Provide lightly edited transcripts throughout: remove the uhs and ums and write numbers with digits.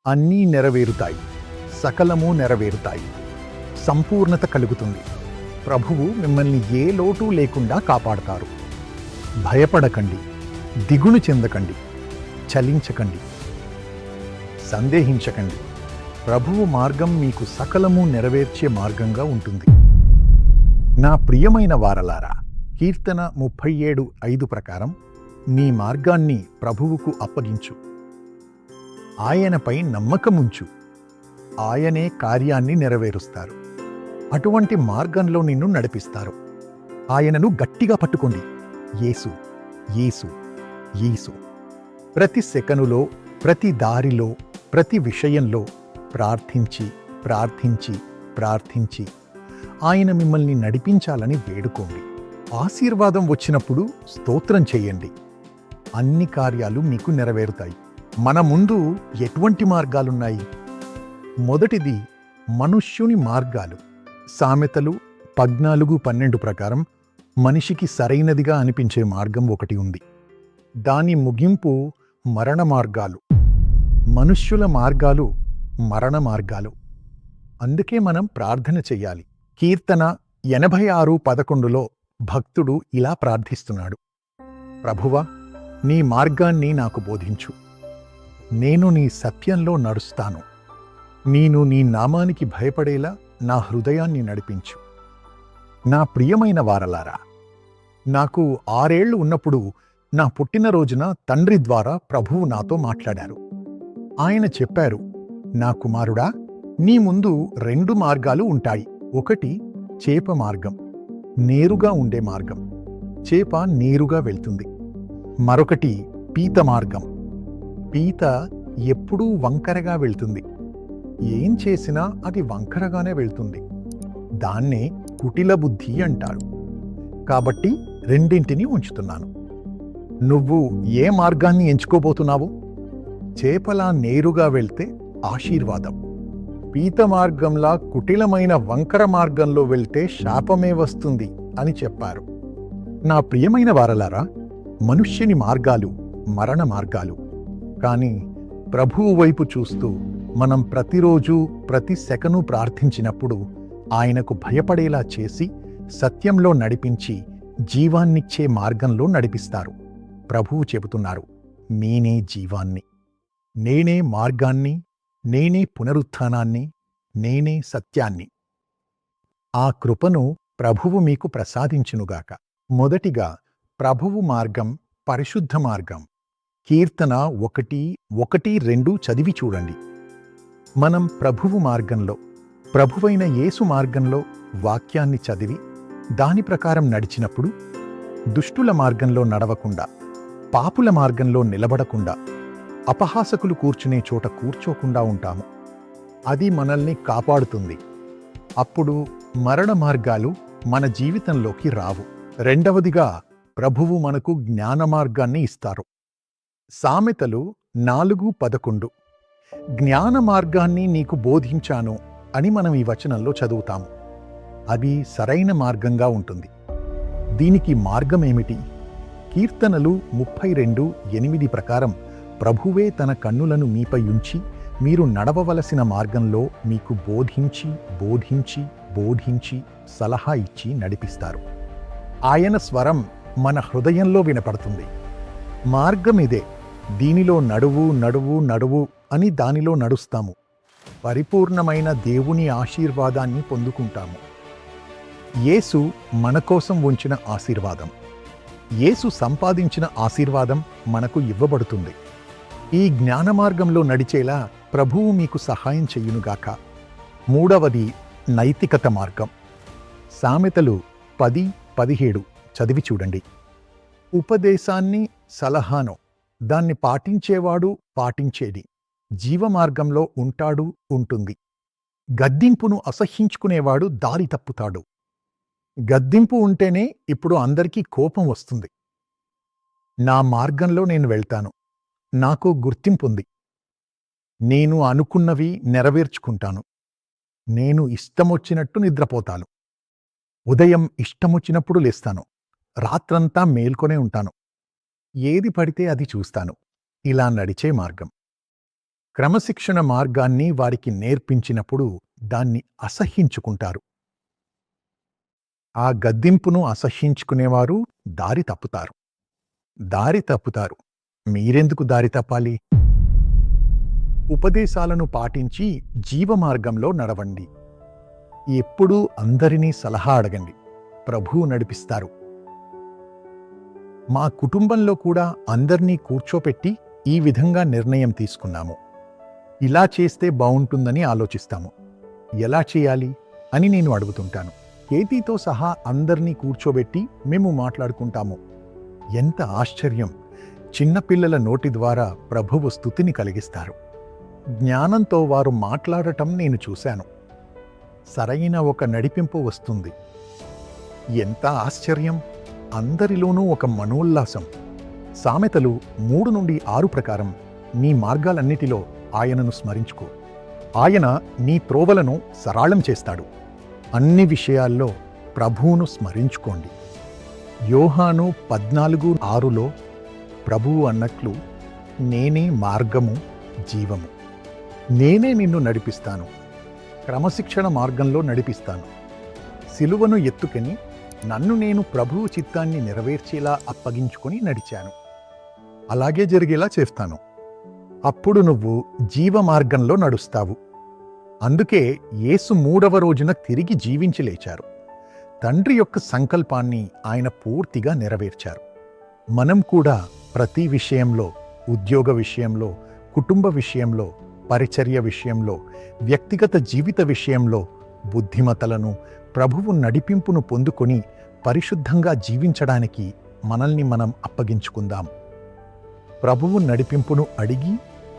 అన్నీ నెరవేరుతాయి, సకలము నెరవేరుతాయి, సంపూర్ణత కలుగుతుంది. ప్రభువు మిమ్మల్ని ఏ లోటు లేకుండా కాపాడతారు. భయపడకండి, దిగులు చెందకండి, చలించకండి, సందేహించకండి. ప్రభువు మార్గం మీకు సకలము నెరవేర్చే మార్గంగా ఉంటుంది. నా ప్రియమైన వారలారా, కీర్తన 37:5 ప్రకారం నీ మార్గాన్ని ప్రభువుకు అప్పగించు. ఆయనపై నమ్మకముంచు, ఆయనే కార్యాన్ని నెరవేరుస్తారు. అటువంటి మార్గంలో నిన్ను నడిపిస్తారు. ఆయనను గట్టిగా పట్టుకోండి. యేసు, యేసు, యేసు. ప్రతి సెకనులో, ప్రతి దారిలో, ప్రతి విషయంలో ప్రార్థించి ప్రార్థించి ప్రార్థించి ఆయన మిమ్మల్ని నడిపించాలని వేడుకోండి. ఆశీర్వాదం వచ్చినప్పుడు స్తోత్రం చేయండి. అన్ని కార్యాలు మీకు నెరవేరుతాయి. మన ముందు ఎటువంటి మార్గాలున్నాయి? మొదటిది మనుష్యుని మార్గాలు. సామెతలు 14:12 ప్రకారం మనిషికి సరైనదిగా అనిపించే మార్గం ఒకటి ఉంది. దాని ముగింపు మరణ మార్గాలు. మనుష్యుల మార్గాలు మరణ మార్గాలు. అందుకే మనం ప్రార్థన చెయ్యాలి. కీర్తన 86:11లో భక్తుడు ఇలా ప్రార్థిస్తున్నాడు: ప్రభువా, నీ మార్గాన్ని నాకు బోధించు. నేను నీ సత్యంలో నడుస్తాను. నేను నీ నామానికి భయపడేలా నా హృదయాన్ని నడిపించు. నా ప్రియమైన వారలారా, నాకు 6 ఏళ్లు ఉన్నప్పుడు నా పుట్టినరోజున తండ్రి ద్వారా ప్రభువు నాతో మాట్లాడారు. ఆయన చెప్పారు, నా కుమారుడా, నీ ముందు 2 మార్గాలు ఉంటాయి. ఒకటి చేప మార్గం, నేరుగా ఉండే మార్గం. చేప నేరుగా వెళ్తుంది. మరొకటి పీత మార్గం. పీత ఎప్పుడూ వంకరగా వెళ్తుంది. ఏం చేసినా అది వంకరగానే వెళ్తుంది. దాన్నే కుటిల బుద్ధి అంటారు. కాబట్టి రెండింటినీ ఉంచుతున్నాను. నువ్వు ఏ మార్గాన్ని ఎంచుకోబోతున్నావు? చేపలా నేరుగా వెళ్తే ఆశీర్వాదం. పీత మార్గంలా కుటిలమైన వంకర మార్గంలో వెళ్తే శాపమే వస్తుంది అని చెప్పారు. నా ప్రియమైన వారలారా, మనుష్యుని మార్గాలు మరణ మార్గాలు. కానీ ప్రభువు వైపు చూస్తూ మనం ప్రతిరోజు ప్రతి సెకను ప్రార్థించినప్పుడు ఆయనకు భయపడేలా చేసి సత్యంలో నడిపించి జీవాన్నిచ్చే మార్గంలో నడిపిస్తారు. ప్రభువు చెబుతున్నారు, నేనే జీవాన్ని, నేనే మార్గాన్ని, నేనే పునరుత్థానాన్ని, నేనే సత్యాన్ని. ఆ కృపను ప్రభువు మీకు ప్రసాదించునుగాక. మొదటిగా ప్రభువు మార్గం పరిశుద్ధ మార్గం. కీర్తన 1:1-2 చదివి చూడండి. మనం ప్రభువు మార్గంలో, ప్రభువైన యేసు మార్గంలో వాక్యాన్ని చదివి దాని ప్రకారం నడిచినప్పుడు దుష్టుల మార్గంలో నడవకుండా, పాపుల మార్గంలో నిలబడకుండా, అపహాసకులు కూర్చునే చోట కూర్చోకుండా ఉంటాము. అది మనల్ని కాపాడుతుంది. అప్పుడు మరణ మార్గాలు మన జీవితంలోకి రావు. రెండవదిగా ప్రభువు మనకు జ్ఞాన మార్గాన్ని ఇస్తారు. సామెతలు 4:11 జ్ఞాన మార్గాన్ని నీకు బోధించాను అని మనం ఈ వచనంలో చదువుతాము. అది సరైన మార్గంగా ఉంటుంది. దీనికి మార్గమేమిటి? కీర్తనలు 32:8 ప్రకారం ప్రభువే తన కన్నులను మీపై ఉంచి మీరు నడవవలసిన మార్గంలో మీకు బోధించి బోధించి బోధించి సలహా ఇచ్చి నడిపిస్తారు. ఆయన స్వరం మన హృదయంలో వినపడుతుంది. మార్గమిదే, దీనిలో నడువు నడువు నడువు అని దానిలో నడుస్తాము. పరిపూర్ణమైన దేవుని ఆశీర్వాదాన్ని పొందుకుంటాము. యేసు మన కోసం ఉంచిన ఆశీర్వాదం, యేసు సంపాదించిన ఆశీర్వాదం మనకు ఇవ్వబడుతుంది. ఈ జ్ఞాన మార్గంలో నడిచేలా ప్రభువు మీకు సహాయం చెయ్యునుగాక. మూడవది నైతికత మార్గం. సామెతలు 10:17 చదివి చూడండి. ఉపదేశాన్ని, సలహాను దాన్ని పాటించేవాడు పాటించేది జీవమార్గంలో ఉంటాడు, ఉంటుంది. గద్దింపును అసహ్యించుకునేవాడు దారి తప్పుతాడు. గద్దింపు ఉంటేనే ఇప్పుడు అందరికీ కోపం వస్తుంది. నా మార్గంలో నేను వెళ్తాను, నాకు గుర్తింపుంది, నేను అనుకున్నవి నెరవేర్చుకుంటాను, నేను ఇష్టమొచ్చినట్టు నిద్రపోతాను, ఉదయం ఇష్టమొచ్చినప్పుడు లేస్తాను, రాత్రంతా మేల్కొనే ఉంటాను, ఏది పడితే అది చూస్తాను. ఇలా నడిచే మార్గం. క్రమశిక్షణ మార్గాన్ని వారికి నేర్పించినప్పుడు దాన్ని అసహ్యించుకుంటారు. ఆ గద్దింపును అసహ్యించుకునేవారు దారి తప్పుతారు. దారి తప్పుతారు. మీరెందుకు దారి తప్పాలి? ఉపదేశాలను పాటించి జీవమార్గంలో నడవండి. ఎప్పుడూ అందరినీ సలహా అడగండి. ప్రభువు నడిపిస్తారు. మా కుటుంబంలో కూడా అందర్నీ కూర్చోపెట్టి ఈ విధంగా నిర్ణయం తీసుకున్నాము. ఇలా చేస్తే బావుంటుందని ఆలోచిస్తాము. ఎలా చేయాలి అని నేను అడుగుతుంటాను. కేతీతో సహా అందర్నీ కూర్చోబెట్టి మేము మాట్లాడుకుంటాము. ఎంత ఆశ్చర్యం! చిన్నపిల్లల నోటి ద్వారా ప్రభువు స్తుతిని కలిగిస్తారు. జ్ఞానంతో వారు మాట్లాడటం నేను చూశాను. సరైన ఒక నడిపింపు వస్తుంది. ఎంత ఆశ్చర్యం! అందరిలోనూ ఒక మనోల్లాసం. సామెతలు 3-6 ప్రకారం నీ మార్గాలన్నిటిలో ఆయనను స్మరించుకో. ఆయన నీ త్రోవలను సరళం చేస్తాడు. అన్ని విషయాల్లో ప్రభువును స్మరించుకోండి. యోహాను 14:6లో ప్రభువు అన్నట్లు, నేనే మార్గము, జీవము. నేనే నిన్ను నడిపిస్తాను, క్రమశిక్షణ మార్గంలో నడిపిస్తాను. సిలువను ఎత్తుకొని నన్ను నేను ప్రభువు చిత్తాన్ని నెరవేర్చేలా అప్పగించుకొని నడిచాను. అలాగే జరిగేలా చేస్తాను. అప్పుడు నువ్వు జీవమార్గంలో నడుస్తావు. అందుకే యేసు 3వ రోజున తిరిగి జీవించి లేచారు. తండ్రి యొక్క సంకల్పాన్ని ఆయన పూర్తిగా నెరవేర్చారు. మనం కూడా ప్రతి విషయంలో, ఉద్యోగ విషయంలో, కుటుంబ విషయంలో, పరిచర్య విషయంలో, వ్యక్తిగత జీవిత విషయంలో బుద్ధిమతలను, ప్రభువు నడిపింపును పొందుకొని పరిశుద్ధంగా జీవించడానికి మనల్ని మనం అప్పగించుకుందాం. ప్రభువు నడిపింపును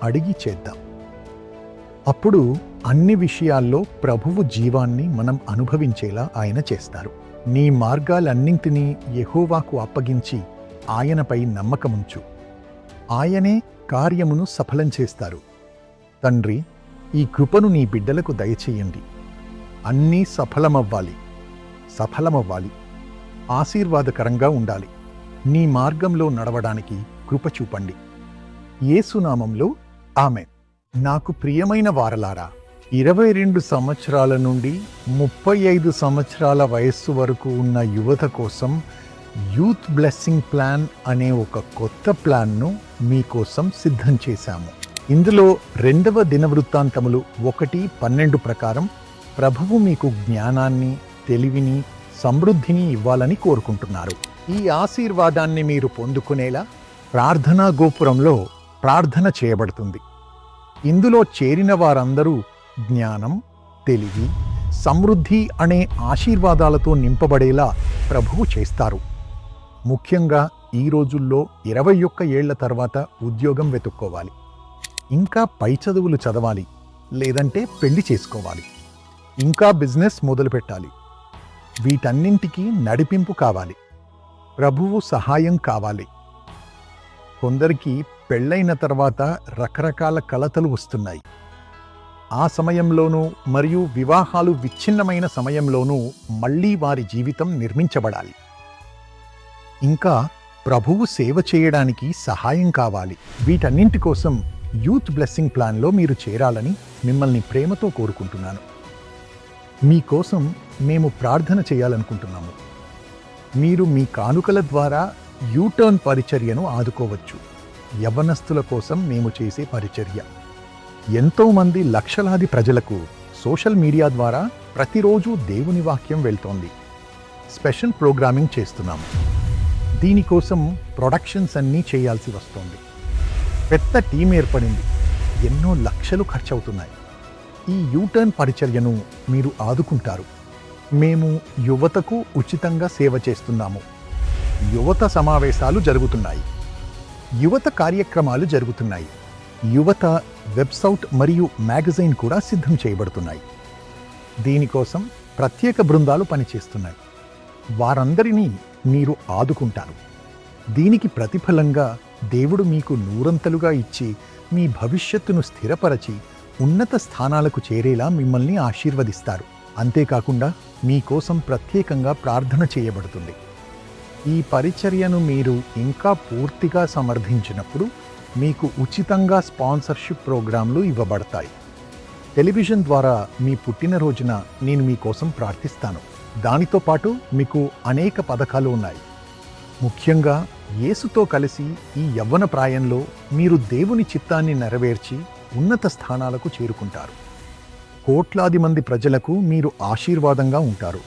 అడిగి చేద్దాం. అప్పుడు అన్ని విషయాల్లో ప్రభువు జీవాన్ని మనం అనుభవించేలా ఆయన చేస్తారు. నీ మార్గాలన్నింటినీ యెహోవాకు అప్పగించి ఆయనపై నమ్మకముంచు. ఆయనే కార్యమును సఫలం చేస్తారు. తండ్రి, ఈ కృపను నీ బిడ్డలకు దయచేయండి. అన్నీ సఫలమవ్వాలి. ఆశీర్వాదకరంగా ఉండాలి. నీ మార్గంలో నడవడానికి కృప చూపండి. యేసునామంలో ఆమేన్. నాకు ప్రియమైన వారలారా, 22 సంవత్సరాల నుండి 35 సంవత్సరాల వయస్సు వరకు ఉన్న యువత కోసం యూత్ బ్లెస్సింగ్ ప్లాన్ అనే ఒక కొత్త ప్లాన్ను మీకోసం సిద్ధం చేశాము. ఇందులో 2వ దినవృత్తాంతములు 1:12 ప్రకారం ప్రభువు మీకు జ్ఞానాన్ని, తెలివిని, సమృద్ధిని ఇవ్వాలని కోరుకుంటున్నారు. ఈ ఆశీర్వాదాన్ని మీరు పొందుకునేలా ప్రార్థనా గోపురంలో ప్రార్థన చేయబడుతుంది. ఇందులో చేరిన వారందరూ జ్ఞానం, తెలివి, సమృద్ధి అనే ఆశీర్వాదాలతో నింపబడేలా ప్రభువు చేస్తారు. ముఖ్యంగా ఈ రోజుల్లో 21 ఏళ్ల తర్వాత ఉద్యోగం వెతుక్కోవాలి, ఇంకా పై చదువులు చదవాలి, లేదంటే పెళ్లి చేసుకోవాలి, ఇంకా బిజినెస్ మొదలుపెట్టాలి. వీటన్నింటికీ నడిపింపు కావాలి. ప్రభువు సహాయం కావాలి. కొందరికి పెళ్ళైన తర్వాత రకరకాల కలతలు వస్తున్నాయి. ఆ సమయంలోనూ మరియు వివాహాలు విచ్ఛిన్నమైన సమయంలోనూ మళ్ళీ వారి జీవితం నిర్మించబడాలి. ఇంకా ప్రభువు సేవ చేయడానికి సహాయం కావాలి. వీటన్నింటి కోసం యూత్ బ్లెస్సింగ్ ప్లాన్లో మీరు చేరాలని మిమ్మల్ని ప్రేమతో కోరుకుంటున్నాను. మీకోసం మేము ప్రార్థన చేయాలనుకుంటున్నాము. మీరు మీ కానుకల ద్వారా యూటర్న్ పరిచర్యను ఆదుకోవచ్చు. యవ్వనస్తుల కోసం మేము చేసే పరిచర్య ఎంతోమంది లక్షలాది ప్రజలకు సోషల్ మీడియా ద్వారా ప్రతిరోజు దేవుని వాక్యం వెళ్తోంది. స్పెషల్ ప్రోగ్రామింగ్ చేస్తున్నాము. దీనికోసం ప్రొడక్షన్స్ అన్నీ చేయాల్సి వస్తోంది. పెద్ద టీం ఏర్పడింది. ఎన్నో లక్షలు ఖర్చవుతున్నాయి. ఈ యూటర్న్ పరిచర్యను మీరు ఆదుకుంటారు. మేము యువతకు ఉచితంగా సేవ చేస్తున్నాము. యువత సమావేశాలు జరుగుతున్నాయి. యువత కార్యక్రమాలు జరుగుతున్నాయి. యువత వెబ్సైట్ మరియు మ్యాగజైన్ కూడా సిద్ధం చేయబడుతున్నాయి. దీనికోసం ప్రత్యేక బృందాలు పనిచేస్తున్నాయి. వారందరినీ మీరు ఆదుకుంటారు. దీనికి ప్రతిఫలంగా దేవుడు మీకు నూరంతలుగా ఇచ్చి మీ భవిష్యత్తును స్థిరపరచి ఉన్నత స్థానాలకు చేరేలా మిమ్మల్ని ఆశీర్వదిస్తారు. అంతేకాకుండా మీకోసం ప్రత్యేకంగా ప్రార్థన చేయబడుతుంది. ఈ పరిచర్యను మీరు ఇంకా పూర్తిగా సమర్థించినప్పుడు మీకు ఉచితంగా స్పాన్సర్షిప్ ప్రోగ్రాంలు ఇవ్వబడతాయి. టెలివిజన్ ద్వారా మీ పుట్టినరోజున నేను మీకోసం ప్రార్థిస్తాను. దానితో పాటు మీకు అనేక పథకాలు ఉన్నాయి. ముఖ్యంగా యేసుతో కలిసి ఈ యవ్వన ప్రాయంలో మీరు దేవుని చిత్తాన్ని నెరవేర్చి ఉన్నత స్థానాలకు చేరుకుంటారు. కోట్లాది మంది ప్రజలకు మీరు ఆశీర్వాదంగా ఉంటారు.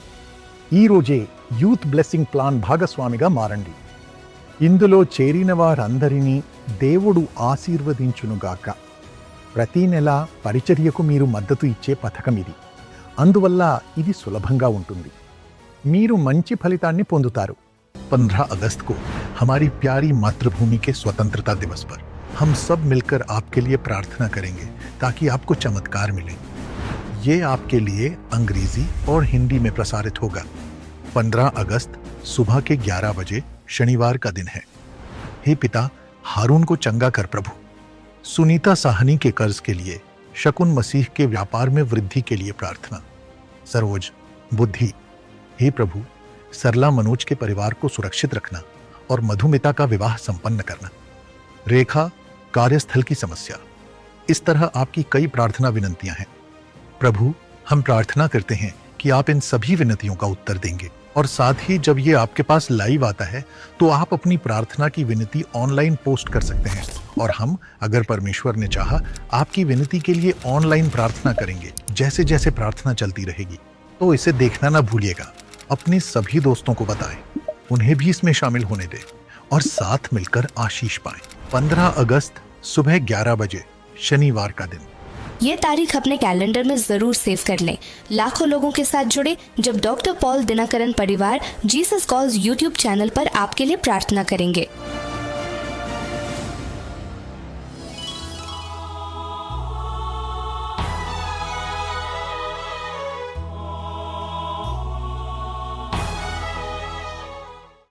ఈ రోజే యూత్ బ్లెస్సింగ్ ప్లాన్ భాగస్వామిగా మారండి. ఇందులో చేరిన వారందరినీ దేవుడు ఆశీర్వదించునుగాక. ప్రతి నెల పరిచర్యకు మీరు మద్దతు ఇచ్చే పథకం ఇది. అందువల్ల ఇది సులభంగా ఉంటుంది. మీరు మంచి ఫలితాన్ని పొందుతారు. 15 अगस्त को हमारी प्यारी मातृभूमि के स्वतंत्रता दिवस पर हम सब मिलकर आपके लिए प्रार्थना करेंगे ताकि आपको चमत्कार मिले। ये आपके लिए अंग्रेजी और हिंदी में प्रसारित होगा। 15 अगस्त सुबह के 11 बजे शनिवार का दिन है। हे पिता, हारून को चंगा कर प्रभु। सुनीता साहनी के कर्ज के लिए, शकुन मसीह के व्यापार में वृद्धि के लिए प्रार्थना। सरोज, बुद्धि, हे प्रभु, सरला मनोज के परिवार को सुरक्षित रखना और मधुमिता का विवाह संपन्न करना। रेखा, कार्यस्थल की समस्या। इस तरह आपकी कई प्रार्थना विनंतियां हैं। प्रभु, हम प्रार्थना करते हैं कि आप इन सभी विनतियों का उत्तर देंगे और साथ ही जब ये आपके पास लाइव आता है तो आप अपनी प्रार्थना की विनती ऑनलाइन पोस्ट कर सकते हैं और हम, अगर परमेश्वर ने चाहा, आपकी विनती के लिए ऑनलाइन प्रार्थना करेंगे। जैसे जैसे प्रार्थना चलती रहेगी तो इसे देखना ना भूलिएगा। अपने सभी दोस्तों को बताएं, उन्हें भी इसमें शामिल होने दें और साथ मिलकर आशीष पाएं। 15 अगस्त सुबह 11 बजे शनिवार का दिन। ये तारीख अपने कैलेंडर में जरूर सेव कर लें। लाखों लोगों के साथ जुड़े जब डॉक्टर पॉल दिनकरन परिवार जीसस कॉल्स यूट्यूब चैनल पर आपके लिए प्रार्थना करेंगे।